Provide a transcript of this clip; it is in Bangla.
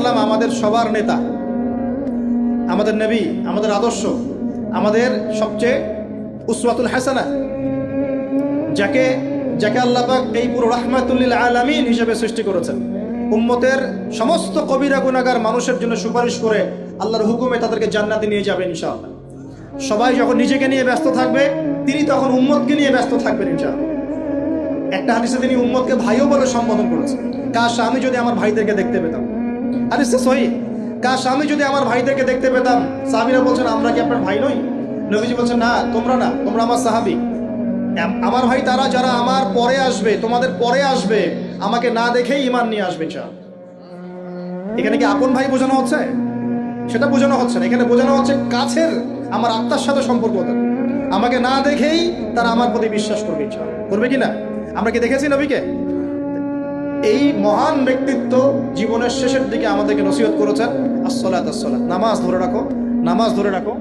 সাল্লাম আমাদের সবার নেতা, আমাদের নবী, আমাদের আদর্শ, আমাদের সবচেয়ে উসওয়াতুল হাসানা, যাকে যাকে আল্লাহ পাক এই পুরো রাহমাতুল লিল আলামিন হিসেবে সৃষ্টি করেছেন। উম্মতের সমস্ত কবিরা গুনাহগার মানুষের জন্য সুপারিশ করে আল্লাহর হুকুমে তাদেরকে জান্নাতে নিয়ে যাবেন ইনশাআল্লাহ। সবাই যখন নিজেকে নিয়ে ব্যস্ত থাকবে, তিনি তখন উম্মতকে নিয়ে ব্যস্ত থাকবেন ইনশাআল্লাহ। একটা হাদিসে তিনি উম্মতকে ভাইও বলে সম্বোধন করেছেন। কাশ আমি যদি আমার ভাইদেরকে দেখতে পেতাম, হাদিসটা সহিহ, কাশ আমি যদি আমার ভাইদেরকে দেখতে পেতাম। সাহাবীরা বলছেন, আমরা কি আপনার ভাই নই? নবীজি বলছেন, না, তোমরা না, তোমরা আমার সাহাবী। আমার ভাই তারা যারা আমার পরে আসবে, তোমাদের পরে আসবে, আমাকে না দেখেই ঈমান নিয়ে আসবে ইনশাআল্লাহ। এখানে কি আপন ভাই বোঝানো হচ্ছে? সেটা বোঝানো হচ্ছে না। এখানে বোঝানো হচ্ছে কাছের, আমার আত্মার সাথে সম্পর্ক। আমাকে না দেখেই তারা আমার প্রতি বিশ্বাস করবে ইনশাআল্লাহ। করবে কি না? আমরা কি দেখেছি নবীকে? এই মহান ব্যক্তিত্ব জীবনের শেষের দিকে আমাদেরকে নসিহত করেছেন, আসসালাত আসসালাত, নামাজ ধরে রাখো, নামাজ ধরে রাখো।